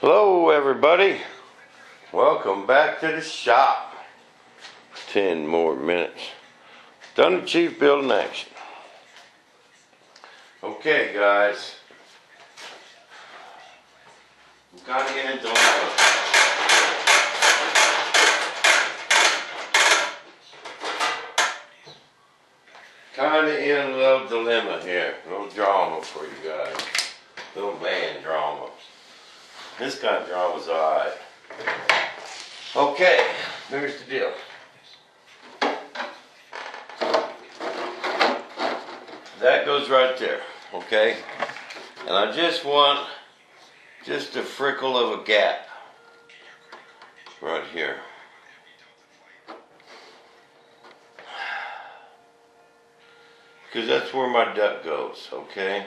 Hello everybody, welcome back to the shop. 10 more minutes. Thunder Chief building action. Okay guys, I'm kind of in a dilemma. Kind of in a little dilemma here, a little drama for you guys, little man drama. This kind of drama's alright. Okay, here's the deal. That goes right there, okay? And I just want just a frickle of a gap right here. Because that's where my duct goes, okay?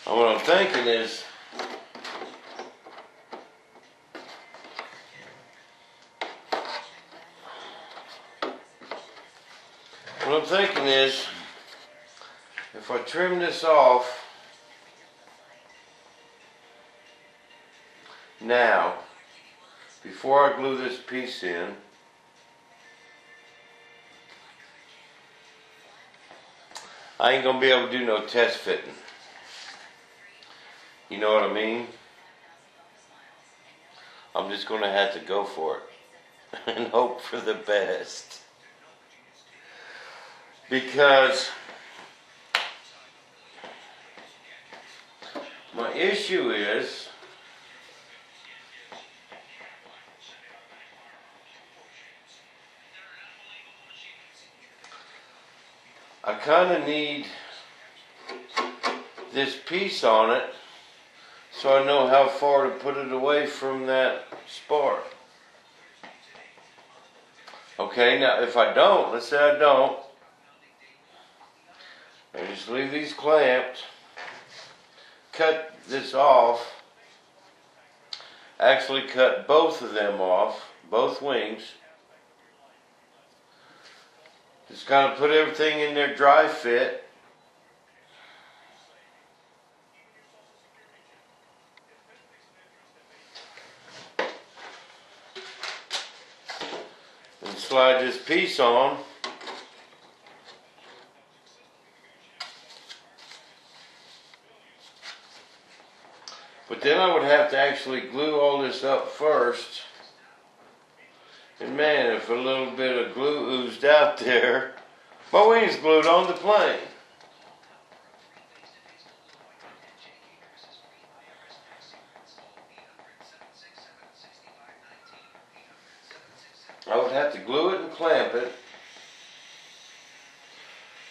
And what I'm thinking is, if I trim this off now, before I glue this piece in, I ain't gonna be able to do no test fitting. You know what I mean? I'm just gonna have to go for it and hope for the best. Because my issue is I kind of need this piece on it so I know how far to put it away from that spar. Okay, now if I don't, let's say I don't, I just leave these clamped, cut this off, actually cut both of them off, both wings. Just kind of put everything in there dry fit. And slide this piece on. But then I would have to actually glue all this up first. And man, if a little bit of glue oozed out there, my wing's glued on the plane. I would have to glue it and clamp it,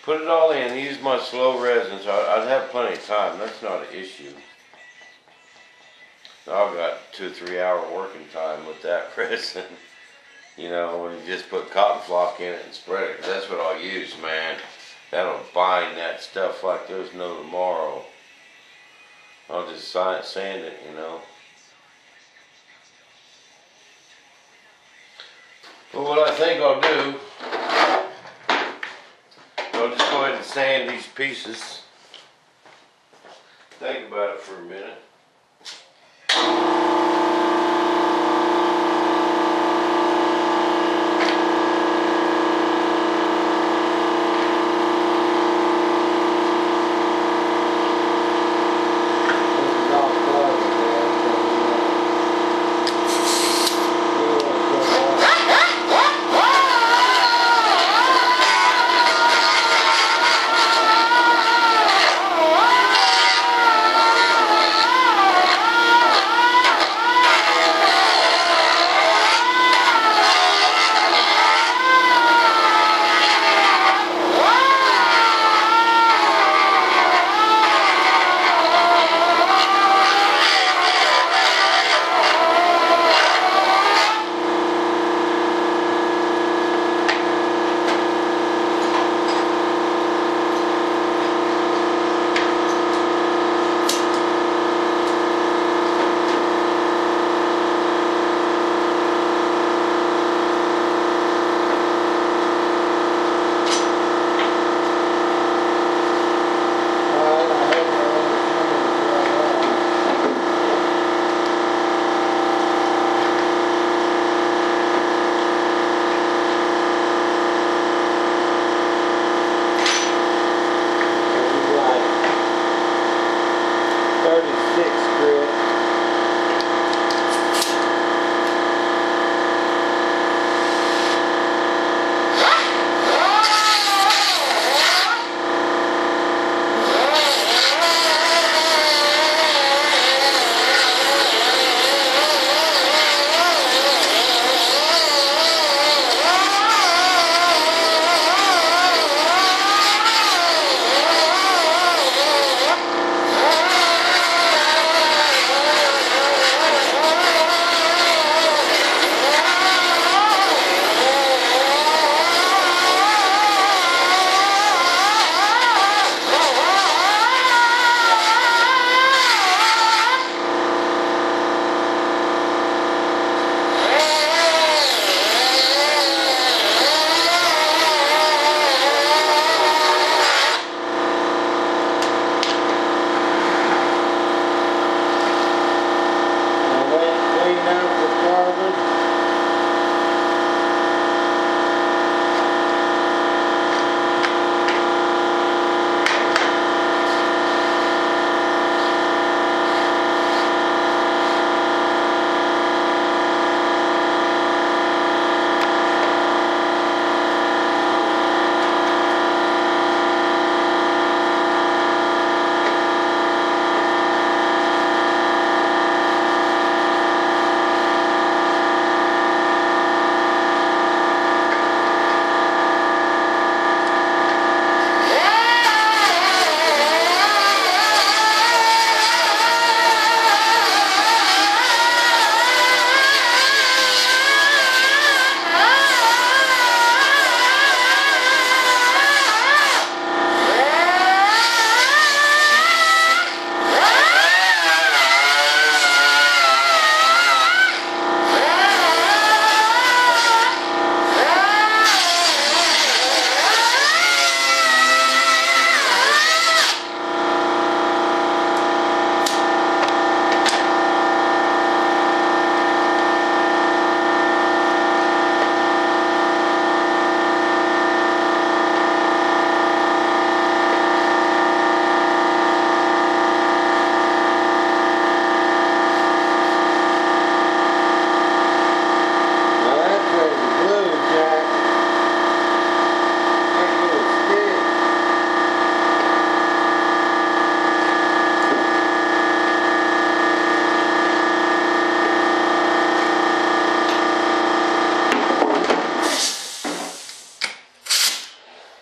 put it all in, use my slow resin, so I'd have plenty of time. That's not an issue. I've got 2 or 3 hour working time with that resin. You know, when you just put cotton flock in it and spread it. That's what I'll use, man. That'll bind that stuff like there's no tomorrow. I'll just sand it, you know. But what I think I'll do, I'll just go ahead and sand these pieces. Think about it for a minute.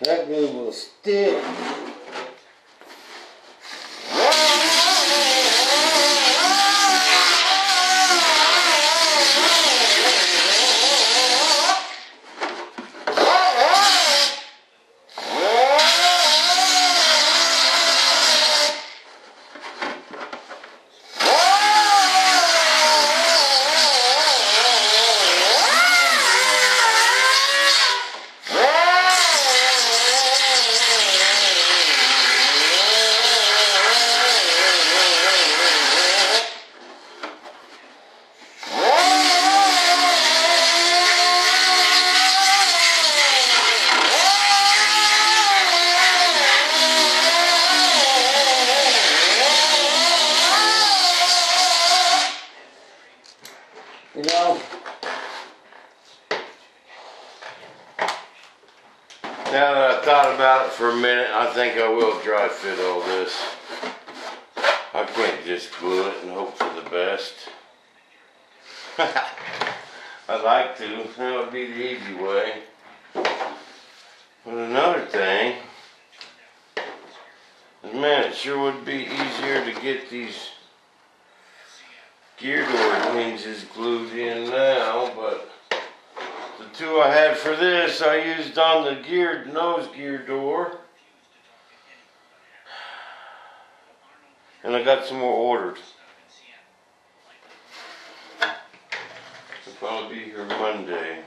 That glue will stick. You know, now that I thought about it for a minute, I think I will dry fit all this. I can't just glue it and hope for the best. I'd like to, that would be the easy way. But another thing is, man, it sure would be easier to get these gear door hinges glued in now, but the two I had for this I used on the nose gear door, and I got some more ordered. They'll probably be here Monday.